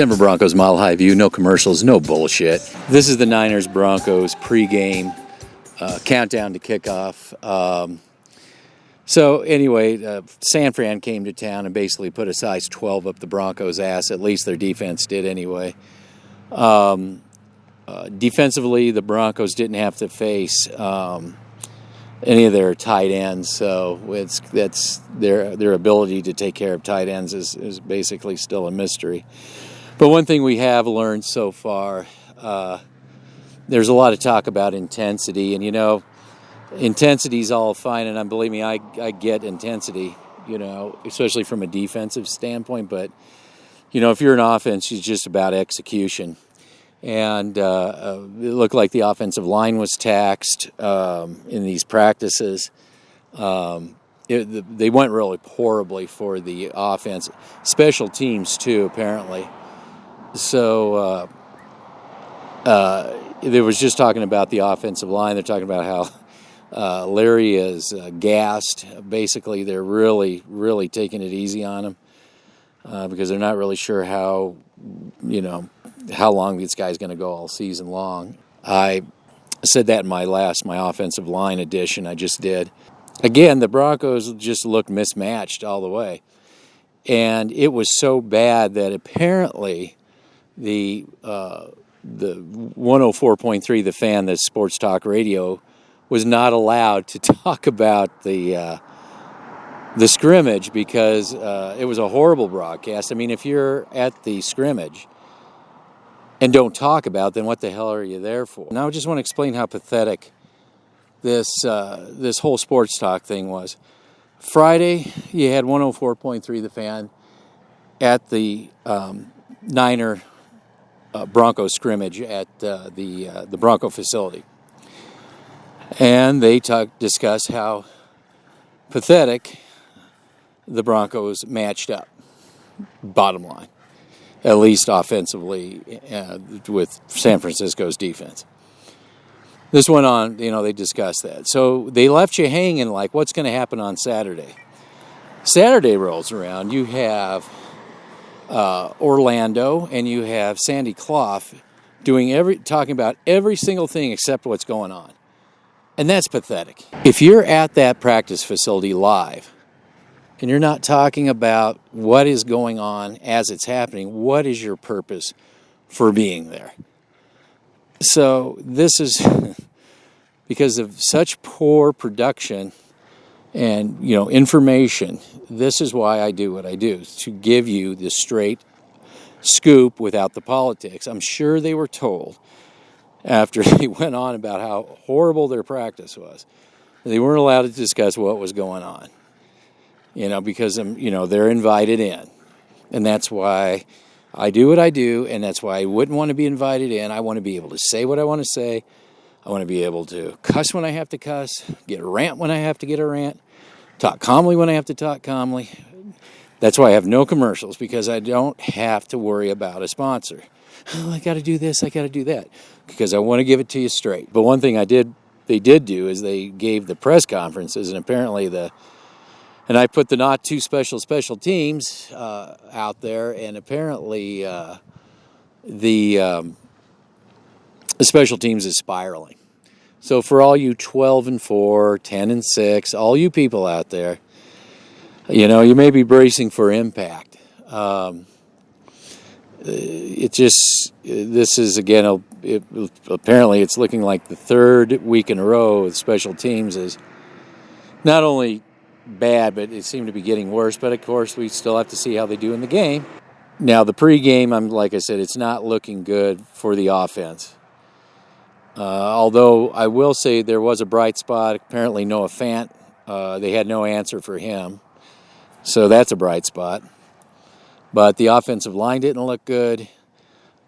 Denver Broncos Mile High View, no commercials, no bullshit. This is the Niners Broncos pregame countdown to kickoff. So anyway, San Fran came to town and basically put a size 12 up the Broncos' ass. At least their defense did anyway. Defensively, the Broncos didn't have to face any of their tight ends, so that's their ability to take care of tight ends is basically still a mystery. But one thing we have learned so far, there's a lot of talk about intensity, and intensity's all fine, and believe me, I get intensity, especially from a defensive standpoint. But if you're an offense, it's just about execution. And it looked like the offensive line was taxed in these practices. They went really horribly for the offense. Special teams, too, apparently. So there was just talking about the offensive line. They're talking about how Larry is gassed. Basically, they're really, really taking it easy on him because they're not really sure how long this guy's going to go all season long. I said that in my offensive line edition I just did. Again, the Broncos just looked mismatched all the way. And it was so bad that apparently the 104.3, the Fan, the sports talk radio, was not allowed to talk about the scrimmage because it was a horrible broadcast. I mean, if you're at the scrimmage and don't talk about, then what the hell are you there for? Now I just want to explain how pathetic this whole sports talk thing was. Friday, you had 104.3 The Fan at the Niner Broncos scrimmage at the Bronco facility. And they discuss how pathetic the Broncos matched up, bottom line. At least offensively with San Francisco's defense. This went on, they discussed that. So they left you hanging like, what's going to happen on Saturday? Saturday rolls around, you have Orlando and you have Sandy Clough talking about every single thing except what's going on. And that's pathetic. If you're at that practice facility live, and you're not talking about what is going on as it's happening, what is your purpose for being there? So this is because of such poor production and information. This is why I do what I do, to give you the straight scoop without the politics. I'm sure they were told after they went on about how horrible their practice was. They weren't allowed to discuss what was going on. Because, they're invited in. And that's why I do what I do, and that's why I wouldn't want to be invited in. I want to be able to say what I want to say. I want to be able to cuss when I have to cuss, get a rant when I have to get a rant, talk calmly when I have to talk calmly. That's why I have no commercials, because I don't have to worry about a sponsor. Oh, I got to do this, I got to do that, because I want to give it to you straight. But one thing they did do is they gave the press conferences, and apparently and I put the not too special teams out there, and apparently the special teams is spiraling. So for all you 12-4, 10-6, all you people out there, you may be bracing for impact. This is again, apparently it's looking like the third week in a row with special teams is not only bad, but it seemed to be getting worse. But of course, we still have to see how they do in the game. Now, the pregame, like I said, it's not looking good for the offense. Although I will say there was a bright spot. Apparently, Noah Fant, they had no answer for him, so that's a bright spot. But the offensive line didn't look good.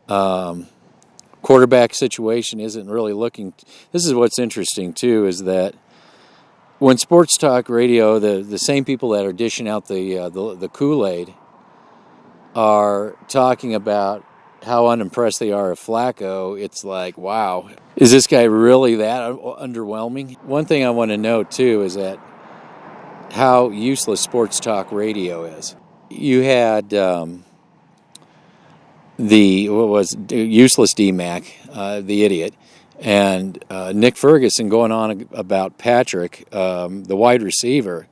Quarterback situation isn't really looking. This is what's interesting too, is that when sports talk radio, the same people that are dishing out the Kool-Aid are talking about how unimpressed they are of Flacco. It's like, wow, is this guy really that underwhelming? One thing I want to note too is that how useless sports talk radio is. You had useless DMAC, the idiot, and Nick Ferguson going on about Patrick, the wide receiver,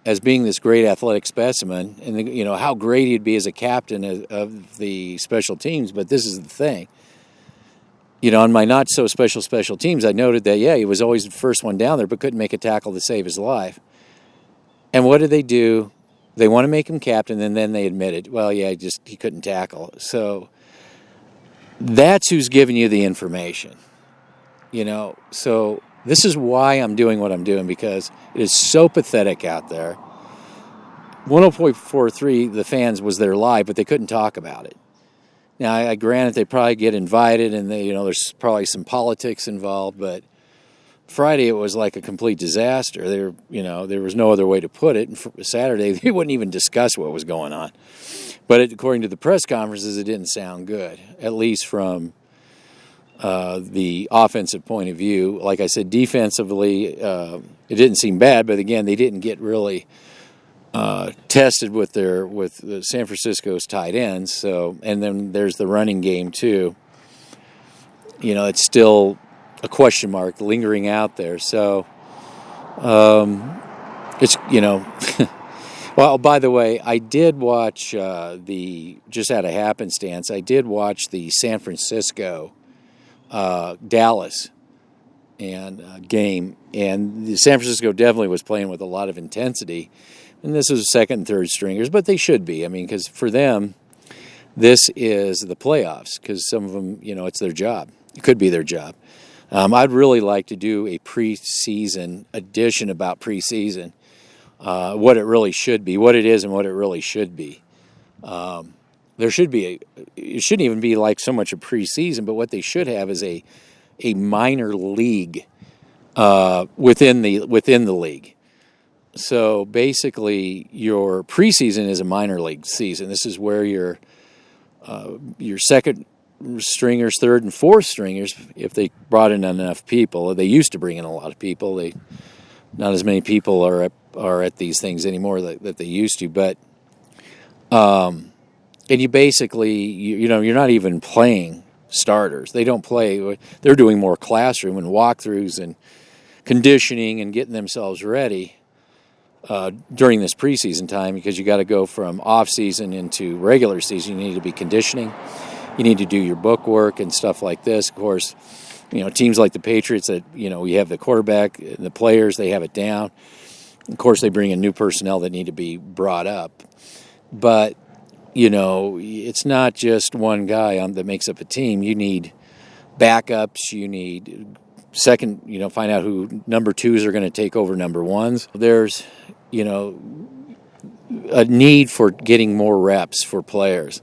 as being this great athletic specimen, and how great he'd be as a captain of the special teams. But this is the thing. On my not so special teams, I noted that he was always the first one down there, but couldn't make a tackle to save his life. And what did they do? They want to make him captain, and then they admitted, he couldn't tackle. So that's who's giving you the information. So this is why I'm doing what I'm doing, because it is so pathetic out there. 104.3, the fans was there live, but they couldn't talk about it. Now, I granted they probably get invited, and there's probably some politics involved, but Friday it was like a complete disaster. There was no other way to put it. And Saturday they wouldn't even discuss what was going on. But according to the press conferences, it didn't sound good, at least from the offensive point of view. Like I said, defensively, it didn't seem bad, but again, they didn't get really tested with the San Francisco's tight ends. So, and then there's the running game too. It's still a question mark lingering out there. So, it's Well, by the way, I did watch just out of happenstance, I did watch the San Francisco Dallas game, and the San Francisco definitely was playing with a lot of intensity. And this is second and third stringers, but they should be. I mean, because for them, this is the playoffs, because some of them, it's their job. It could be their job. I'd really like to do a preseason edition about preseason, what it really should be, what it is and what it really should be. There should be it shouldn't even be like so much a preseason, but what they should have is a minor league within the league. So basically, your preseason is a minor league season. This is where your second stringers, third and fourth stringers, if they brought in enough people, they used to bring in a lot of people. Not as many people are at these things anymore that they used to. But and you basically you're not even playing starters. They don't play. They're doing more classroom and walkthroughs and conditioning and getting themselves ready during this preseason time, because you got to go from off season into regular season. You need to be conditioning. You need to do your book work and stuff like this. Of course, teams like the Patriots that, you have the quarterback, the players, they have it down. Of course, they bring in new personnel that need to be brought up. But, it's not just one guy that makes up a team. You need backups. You need second, find out who number twos are going to take over number ones. There's, a need for getting more reps for players.